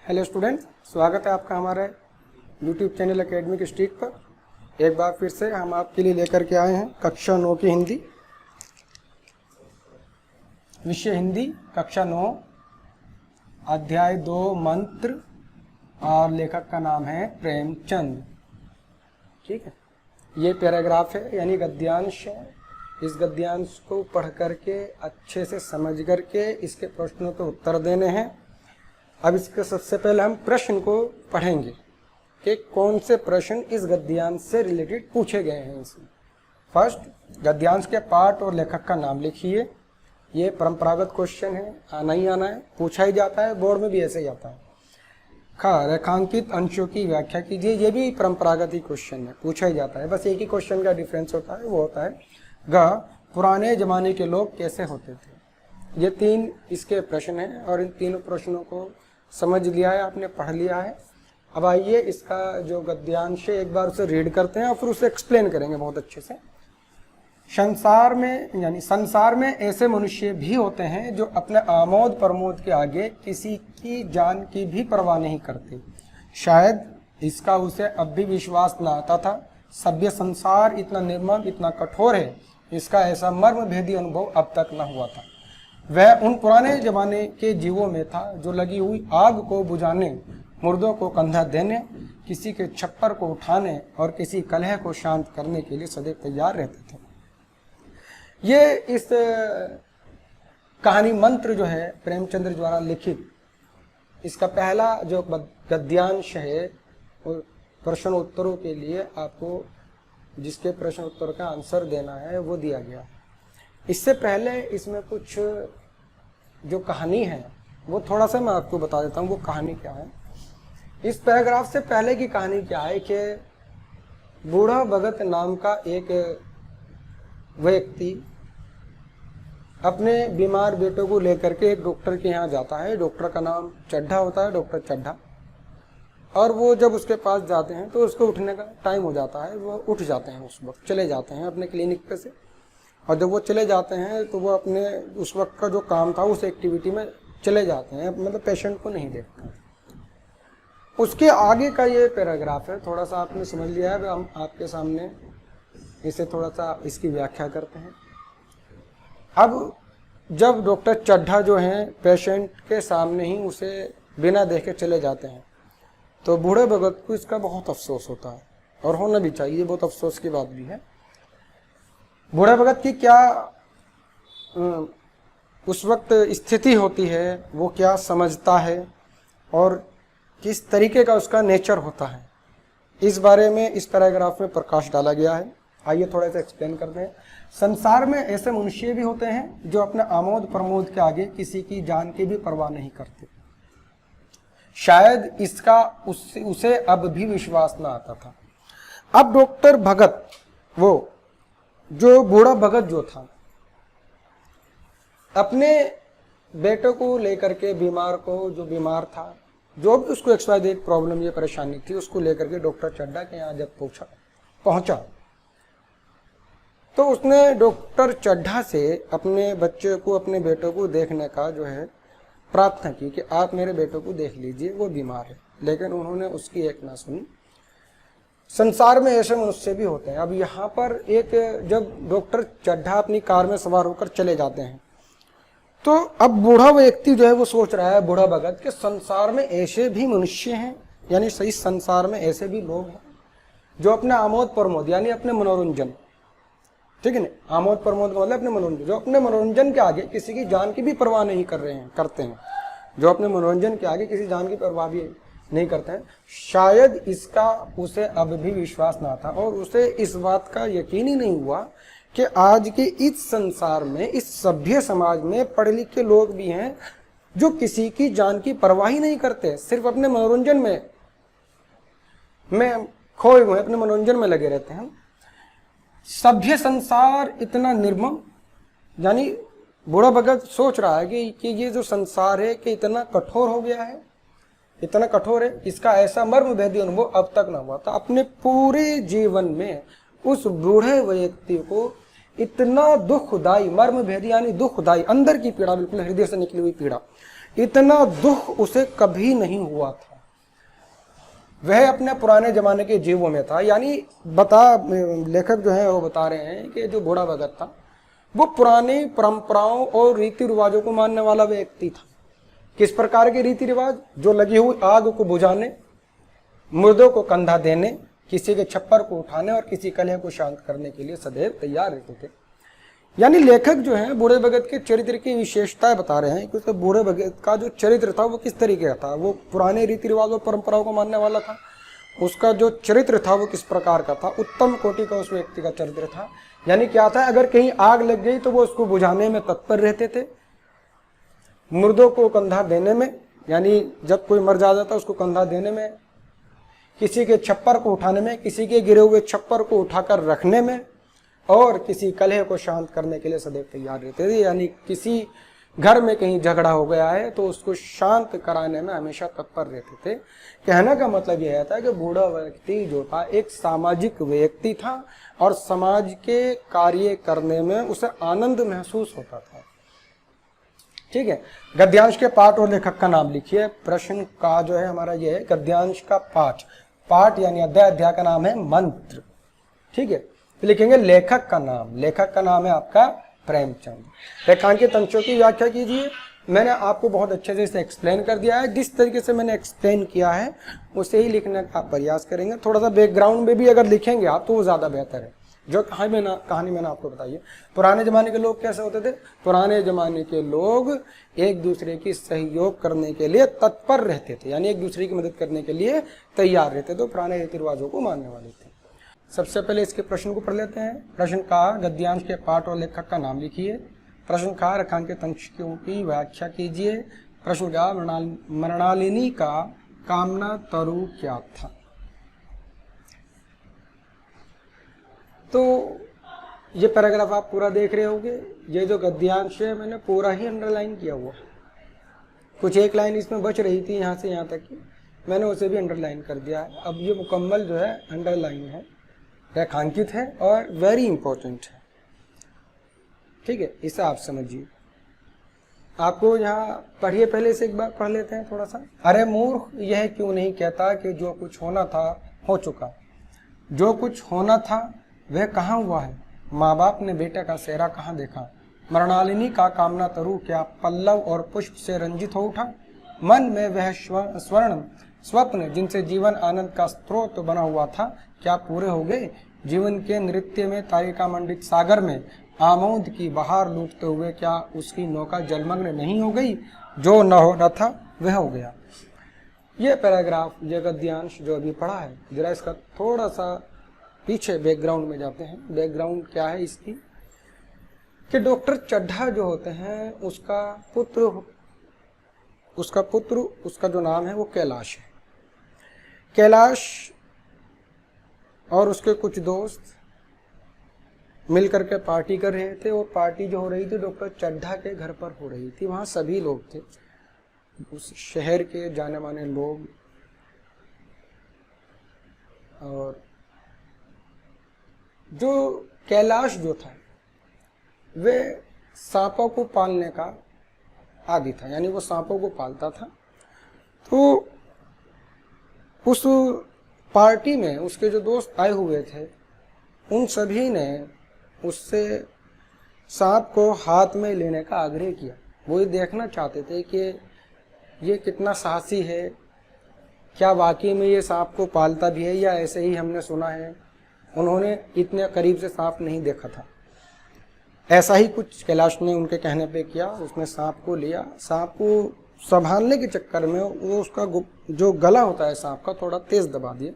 Hello student, स्वागत है आपका हमारे यूट्यूब चैनल एकेडमिक स्ट्रीट पर। एक बार फिर से हम आपके लिए लेकर के आए हैं कक्षा 9 की हिंदी, विषय हिंदी, कक्षा 9, अध्याय 2 मंत्र, और लेखक का नाम है प्रेमचंद। ठीक है, ये पैराग्राफ है यानी गद्यांश है। इस गद्यांश को पढ़ करके अच्छे से समझ करके इसके प्रश्नों के उत्तर देने हैं। अब इसके सबसे पहले हम प्रश्न को पढ़ेंगे कि कौन से प्रश्न इस गद्यांश से रिलेटेड पूछे गए हैं इसमें। फर्स्ट, गद्यांश के पाठ और लेखक का नाम लिखिए। ये परंपरागत क्वेश्चन है, आना ही आना है, पूछा ही जाता है, बोर्ड में भी ऐसे ही आता है। रेखांकित अंशों की व्याख्या कीजिए। ये भी परंपरागत ही क्वेश्चन है, पूछा ही जाता है, बस एक ही क्वेश्चन का डिफरेंस होता है, वो होता है पुराने जमाने के लोग कैसे होते थे। ये 3 इसके प्रश्न हैं और इन तीनों प्रश्नों को समझ लिया है आपने, पढ़ लिया है। अब आइए इसका जो गद्यांश है एक बार उसे रीड करते हैं और फिर उसे एक्सप्लेन करेंगे बहुत अच्छे से। संसार में ऐसे मनुष्य भी होते हैं जो अपने आमोद प्रमोद के आगे किसी की जान की भी परवाह नहीं करते। शायद इसका उसे अब भी विश्वास न आता था। सभ्य संसार इतना निर्मम, इतना कठोर है, इसका ऐसा मर्म भेदी अनुभव अब तक न हुआ था। वह उन पुराने जमाने के जीवों में था जो लगी हुई आग को बुझाने, मुर्दों को कंधा देने, किसी के छप्पर को उठाने और किसी कलह को शांत करने के लिए सदैव तैयार रहते थे। ये इस कहानी मंत्र जो है प्रेमचंद्र द्वारा लिखित, इसका पहला जो गद्यांश है प्रश्न उत्तरों के लिए आपको जिसके प्रश्न उत्तर का आंसर देना है वो दिया गया है। इससे पहले इसमें कुछ जो कहानी है वो थोड़ा सा मैं आपको बता देता हूँ। वो कहानी क्या है, इस पैराग्राफ से पहले की कहानी क्या है कि बूढ़ा भगत नाम का एक व्यक्ति अपने बीमार बेटों को लेकर के एक डॉक्टर के यहाँ जाता है। डॉक्टर का नाम चड्ढा होता है, डॉक्टर चड्ढा। और वो जब उसके पास जाते हैं तो उसको उठने का टाइम हो जाता है, वो उठ जाते हैं, उस वक्त चले जाते हैं अपने क्लिनिक पे से। और जब वो चले जाते हैं तो वो अपने उस वक्त का जो काम था उस एक्टिविटी में चले जाते हैं, मतलब पेशेंट को नहीं देखते। उसके आगे का ये पैराग्राफ है, थोड़ा सा आपने समझ लिया है, हम आपके सामने इसे थोड़ा सा इसकी व्याख्या करते हैं। अब जब डॉक्टर चड्ढा जो हैं पेशेंट के सामने ही उसे बिना देखे चले जाते हैं तो बूढ़े भगत को इसका बहुत अफसोस होता है, और होना भी चाहिए, बहुत अफसोस की बात भी है। बूढ़े भगत की क्या उस वक्त स्थिति होती है, वो क्या समझता है और किस तरीके का उसका नेचर होता है, इस बारे में इस पैराग्राफ में प्रकाश डाला गया है। आइए थोड़ा सा एक्सप्लेन करते हैं। संसार में ऐसे मनुष्य भी होते हैं जो अपने आमोद प्रमोद के आगे किसी की जान की भी परवाह नहीं करते। शायद इसका उसे अब भी विश्वास न आता था। अब डॉक्टर भगत, वो जो बूढ़ा भगत जो था, अपने बेटों को लेकर के बीमार को, जो बीमार था, जो भी उसको XYZ प्रॉब्लम, ये परेशानी थी, उसको लेकर के डॉक्टर चड्ढा के यहाँ जब पहुंचा तो उसने डॉक्टर चड्ढा से अपने बच्चे को, अपने बेटों को देखने का जो है प्रार्थना की कि आप मेरे बेटों को देख लीजिए, वो बीमार है। लेकिन उन्होंने उसकी एक ना सुनी। संसार में ऐसे मनुष्य भी होते हैं। अब यहाँ पर एक, जब डॉक्टर चड्ढा अपनी कार में सवार होकर चले जाते हैं तो अब बूढ़ा व्यक्ति जो है वो सोच रहा है, बूढ़ा भगत, कि संसार में ऐसे भी मनुष्य हैं, यानी सही संसार में ऐसे भी लोग हैं जो अपने आमोद प्रमोद यानी अपने मनोरंजन, ठीक है ना, आमोद प्रमोद का मतलब अपने मनोरंजन, जो अपने मनोरंजन के आगे किसी की जान की भी परवाह नहीं करते हैं, जो अपने मनोरंजन के आगे किसी जान की परवाह भी नहीं करते हैं। शायद इसका उसे अब भी विश्वास ना था और उसे इस बात का यकीन ही नहीं हुआ कि आज के इस संसार में, इस सभ्य समाज में पढ़े लिखे लोग भी हैं जो किसी की जान की परवाह ही नहीं करते, सिर्फ अपने मनोरंजन में खोए हुए, अपने मनोरंजन में लगे रहते हैं। सभ्य संसार इतना निर्मम, यानी बूढ़ा भगत सोच रहा है कि ये जो संसार है कि इतना कठोर हो गया है, इतना कठोर है, इसका ऐसा मर्म भेदी अनुभव अब तक न हुआ था। अपने पूरे जीवन में उस बूढ़े व्यक्ति को इतना दुखदाई, मर्म भेदी यानी दुखदाई, अंदर की पीड़ा, बिल्कुल हृदय से निकली हुई पीड़ा, इतना दुख उसे कभी नहीं हुआ था। वह अपने पुराने जमाने के जीवों में था। यानी लेखक जो है वो बता रहे हैं कि जो बूढ़ा भगत था वो पुरानी परंपराओं और रीति रिवाजों को मानने वाला व्यक्ति था। किस प्रकार के रीति रिवाज? जो लगी हुई आग को बुझाने, मुर्दों को कंधा देने, किसी के छप्पर को उठाने और किसी कलह को शांत करने के लिए सदैव तैयार रहते थे। यानी लेखक जो है बूढ़े भगत के चरित्र की विशेषताएं बता रहे हैं कि उसके बूढ़े भगत का जो चरित्र था वो किस तरीके का था। वो पुराने रीति रिवाज और परंपराओं को मानने वाला था। उसका जो चरित्र था वो किस प्रकार का था, उत्तम कोटि का उस व्यक्ति का चरित्र था। यानी क्या था, अगर कहीं आग लग गई तो वो उसको बुझाने में तत्पर रहते थे, मुर्दों को कंधा देने में, यानी जब कोई मर जाता था उसको कंधा देने में, किसी के छप्पर को उठाने में, किसी के गिरे हुए छप्पर को उठाकर रखने में, और किसी कलह को शांत करने के लिए सदैव तैयार रहते थे। यानी किसी घर में कहीं झगड़ा हो गया है तो उसको शांत कराने में हमेशा तत्पर रहते थे। कहने का मतलब यह था कि बूढ़ा व्यक्ति जो था एक सामाजिक व्यक्ति था और समाज के कार्य करने में उसे आनंद महसूस होता था। ठीक है, गद्यांश के पाठ और लेखक का नाम लिखिए। प्रश्न का जो है हमारा ये है गद्यांश का पाठ यानी अध्याय का नाम है मंत्र। ठीक है, तो लिखेंगे लेखक का नाम। लेखक का नाम है आपका प्रेमचंद। रेखांकित अंशों की व्याख्या कीजिए। मैंने आपको बहुत अच्छे से इसे एक्सप्लेन कर दिया है। जिस तरीके से मैंने एक्सप्लेन किया है उसे ही लिखने का प्रयास करेंगे। थोड़ा सा बैकग्राउंड में भी अगर लिखेंगे आप तो वो ज़्यादा बेहतर है। जो कहानी मैंने आपको बताई है, पुराने ज़माने के लोग कैसे होते थे? पुराने ज़माने के लोग एक दूसरे की सहयोग करने के लिए तत्पर रहते थे, यानी एक दूसरे की मदद करने के लिए तैयार रहते थे, तो पुराने रीति रिवाजों को मानने वाले थे। सबसे पहले इसके प्रश्न को पढ़ लेते हैं। प्रश्न का गद्यांश के पाठ और लेखक का नाम लिखिए। प्रश्न का रेखांकित अंशों की व्याख्या कीजिए। प्रश्न का मृणालिनी का कामना तरु क्या था? तो ये पैराग्राफ आप पूरा देख रहे होंगे। ये जो गद्यांश है मैंने पूरा ही अंडरलाइन किया हुआ। कुछ एक लाइन इसमें बच रही थी यहाँ से यहाँ तक की, मैंने उसे भी अंडरलाइन कर दिया है। अब ये मुकम्मल जो है अंडरलाइन है, रेखांकित है और वेरी इंपॉर्टेंट है। ठीक है, इसे आप समझिए। आपको यहाँ पढ़िए, पहले से एक बार पढ़ लेते हैं थोड़ा सा। अरे मूर्ख, यह क्यों नहीं कहता कि जो कुछ होना था हो चुका। जो कुछ होना था वह कहाँ हुआ है? माँ बाप ने बेटे का सेहरा कहाँ देखा? मृणालिनी का कामना तरु क्या पल्लव और पुष्प से रंजित हो उठा? मन में वह स्वर्ण स्वप्न जिनसे जीवन आनंद का स्रोत बना हुआ था क्या पूरे हो गए? जीवन के नृत्य में तारिका मंडित सागर में आमोद की बहार लूटते हुए क्या उसकी नौका जलमग्न नहीं हो गई? जो न होना था वह हो गया। ये पैराग्राफ, ये गद्यांश जो अभी पढ़ा है, जरा इसका थोड़ा सा पीछे बैकग्राउंड में जाते हैं। बैकग्राउंड क्या है इसकी कि डॉक्टर चड्ढा जो होते हैं उसका पुत्र उसका जो नाम है वो कैलाश है। कैलाश और उसके कुछ दोस्त मिलकर के पार्टी कर रहे थे, और पार्टी जो हो रही थी डॉक्टर चड्ढा के घर पर हो रही थी। वहाँ सभी लोग थे, उस शहर के जाने माने लोग, और जो कैलाश जो था वह सांपों को पालने का आदी था, यानी वो सांपों को पालता था। तो उस पार्टी में उसके जो दोस्त आए हुए थे उन सभी ने उससे सांप को हाथ में लेने का आग्रह किया। वो ये देखना चाहते थे कि ये कितना साहसी है, क्या वाकई में ये सांप को पालता भी है या ऐसे ही हमने सुना है। उन्होंने इतने करीब से सांप नहीं देखा था। ऐसा ही कुछ कैलाश ने उनके कहने पे किया। उसने सांप को लिया, सांप को संभालने के चक्कर में वो उसका जो गला होता है सांप का थोड़ा तेज दबा दिया,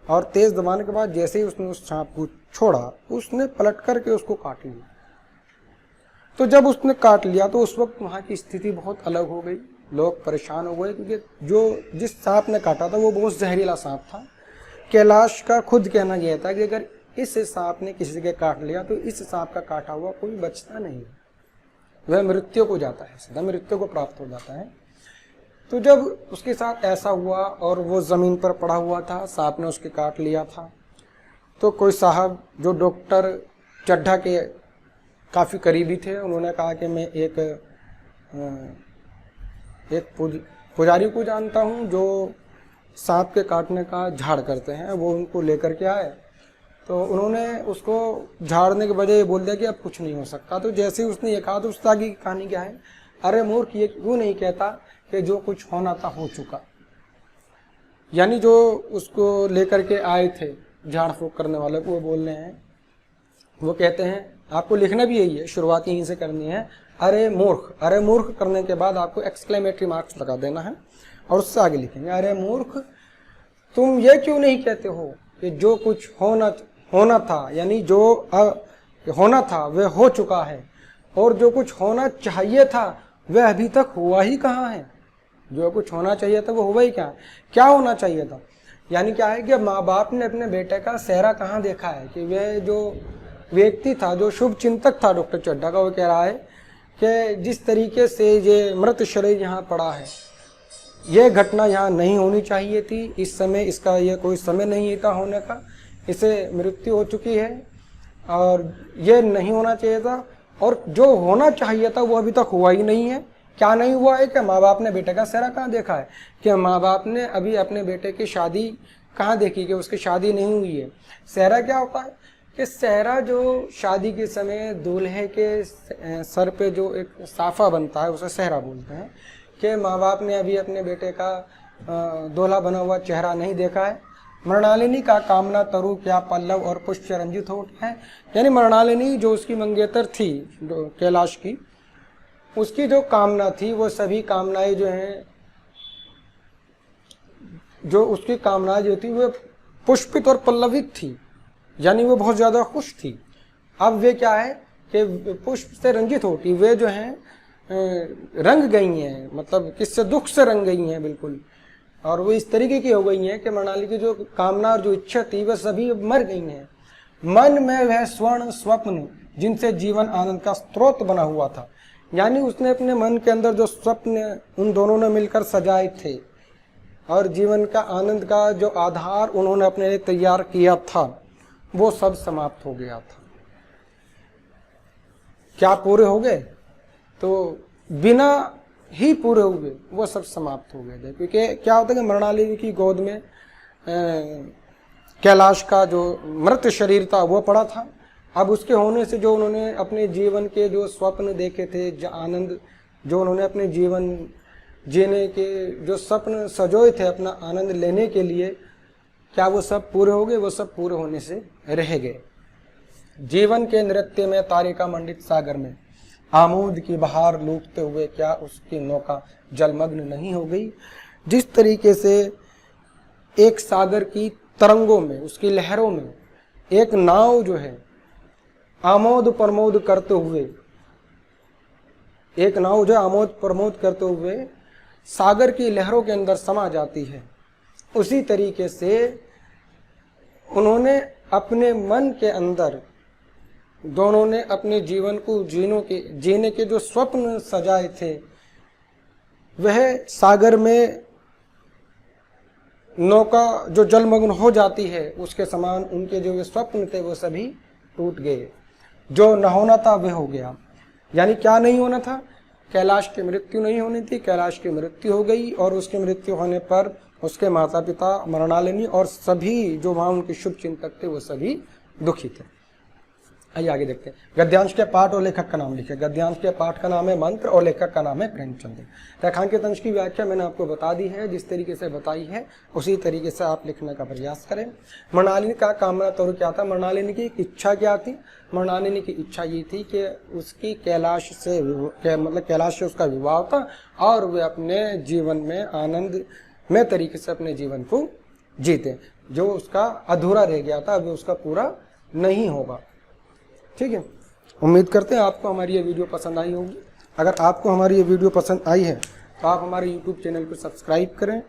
और तेज दबाने के बाद जैसे ही उसने उस सांप को छोड़ा उसने पलट करके उसको काट लिया। तो जब उसने काट लिया तो उस वक्त वहाँ की स्थिति बहुत अलग हो गई। लोग परेशान हो गए क्योंकि जिस सांप ने काटा था वो बहुत जहरीला सांप था। कैलाश का खुद कहना यह था कि अगर इस सांप ने किसी के काट लिया तो इस सांप का काटा हुआ कोई बचता नहीं, वह मृत्यु को जाता है, सीधा मृत्यु को प्राप्त हो जाता है। तो जब उसके साथ ऐसा हुआ और वो ज़मीन पर पड़ा हुआ था, सांप ने उसके काट लिया था, तो कोई साहब जो डॉक्टर चड्ढा के काफ़ी करीबी थे, उन्होंने कहा कि मैं एक एक पुजारी को जानता हूँ जो सांप के काटने का झाड़ करते हैं। वो उनको लेकर के आए तो उन्होंने उसको झाड़ने के बजाय बोल दिया कि अब कुछ नहीं हो सकता। तो जैसे ही उसने ये कहा तो उस आगे की कहानी क्या है, अरे मूर्ख ये क्यों नहीं कहता कि जो कुछ होना था हो चुका। यानी जो उसको लेकर के आए थे झाड़ फूक करने वाले को, वो बोल रहे हैं, वो कहते हैं, आपको लिखना भी यही है, शुरुआत यहीं से करनी है, अरे मूर्ख। अरे मूर्ख करने के बाद आपको एक्सक्लेमेटरी मार्क्स लगा देना है और उससे आगे लिखेंगे, अरे मूर्ख तुम ये क्यों नहीं कहते हो कि जो कुछ होना था, यानी जो होना था वह हो चुका है, और जो कुछ होना चाहिए था वह अभी तक हुआ ही कहाँ है। जो कुछ होना चाहिए था वो हुआ ही क्या होना चाहिए था। यानी क्या है कि माँ बाप ने अपने बेटे का सेहरा कहाँ देखा है कि वह जो व्यक्ति था, जो शुभ चिंतक था डॉक्टर चड्ढा का, वो कह रहा है कि जिस तरीके से ये मृत शरीर यहाँ पड़ा है, यह घटना यहाँ नहीं होनी चाहिए थी। इस समय इसका यह कोई समय नहीं था होने का, इसे मृत्यु हो चुकी है और यह नहीं होना चाहिए था, और जो होना चाहिए था वो अभी तक हुआ ही नहीं है। क्या नहीं हुआ है कि माँ बाप ने बेटे का सेहरा कहाँ देखा है, कि माँ बाप ने अभी अपने बेटे की शादी कहाँ देखी कि उसकी शादी नहीं हुई है। सेहरा क्या होता है कि सेहरा जो शादी के समय दूल्हे के सर पे जो एक साफा बनता है उसे सेहरा बोलते हैं, कि माँ बाप ने अभी अपने बेटे का दूल्हा बना हुआ चेहरा नहीं देखा है। मृणालिनी का कामना तरु क्या पल्लव और पुष्प रंजित होता है, यानी मृणालिनी जो उसकी मंगेतर थी कैलाश की, उसकी जो कामना थी वो सभी कामनाएं जो हैं, जो उसकी कामनाएं जो थी वो पुष्पित और पल्लवित थी, यानी वो बहुत ज़्यादा खुश थी। अब वे क्या है कि पुष्प से रंजित होती, वे जो हैं रंग गई हैं, मतलब किससे, दुख से रंग गई हैं बिल्कुल, और वो इस तरीके की हो गई हैं कि मृणाली की जो कामना और जो इच्छा थी वह सभी मर गई हैं। मन में वह स्वर्ण स्वप्न जिनसे जीवन आनंद का स्रोत बना हुआ था, यानी उसने अपने मन के अंदर जो स्वप्न उन दोनों ने मिलकर सजाए थे और जीवन का आनंद का जो आधार उन्होंने अपने लिए तैयार किया था, वो सब समाप्त हो गया था। क्या पूरे हो गए? तो बिना ही पूरे हुए वो सब समाप्त हो गए थे। क्योंकि क्या होता है कि मृणालिनी की गोद में कैलाश का जो मृत शरीर था वो पड़ा था। अब उसके होने से जो उन्होंने अपने जीवन के जो स्वप्न देखे थे, जो आनंद, जो उन्होंने अपने जीवन जीने के जो स्वप्न सजोए थे अपना आनंद लेने के लिए, क्या वो सब पूरे हो गए? वो सब पूरे होने से रह गए। जीवन के नृत्य में तारिका मंडित सागर में आमोद की बहार लूटते हुए क्या उसकी नौका जलमग्न नहीं हो गई? जिस तरीके से एक सागर की तरंगों में, उसकी लहरों में एक नाव जो है आमोद प्रमोद करते हुए, एक नाव जो आमोद प्रमोद करते हुए सागर की लहरों के अंदर समा जाती है, उसी तरीके से उन्होंने अपने मन के अंदर, दोनों ने अपने जीवन को जीने के जो स्वप्न सजाए थे, वह सागर में नौका जो जलमग्न हो जाती है उसके समान उनके जो स्वप्न थे वो सभी टूट गए। जो न होना था वह हो गया। यानी क्या नहीं होना था? कैलाश की मृत्यु नहीं होनी थी, कैलाश की मृत्यु हो गई, और उसकी मृत्यु होने पर उसके माता पिता मृणालिनी और सभी जो वहाँ उनके शुभ चिंतक थे वो सभी दुखी थे। आइए आगे देखते हैं। गद्यांश के पाठ और लेखक का नाम लिखे। गद्यांश के पाठ का नाम है मंत्र और लेखक का नाम है प्रेमचंद। रेखांकित अंश की व्याख्या मैंने आपको बता दी है, जिस तरीके से बताई है उसी तरीके से आप लिखने का प्रयास करें। मृणालिनी का कामना तौर क्या था? मृणालिनी की इच्छा क्या थी? मृणालिनी की इच्छा ये थी कि उसकी कैलाश से मतलब कैलाश से उसका विवाह था और वे अपने जीवन में आनंद में तरीके से अपने जीवन को जीते। जो उसका अधूरा रह गया था वो उसका पूरा नहीं होगा। ठीक है, उम्मीद करते हैं आपको हमारी ये वीडियो पसंद आई होगी। अगर आपको हमारी ये वीडियो पसंद आई है तो आप हमारे YouTube चैनल को सब्सक्राइब करें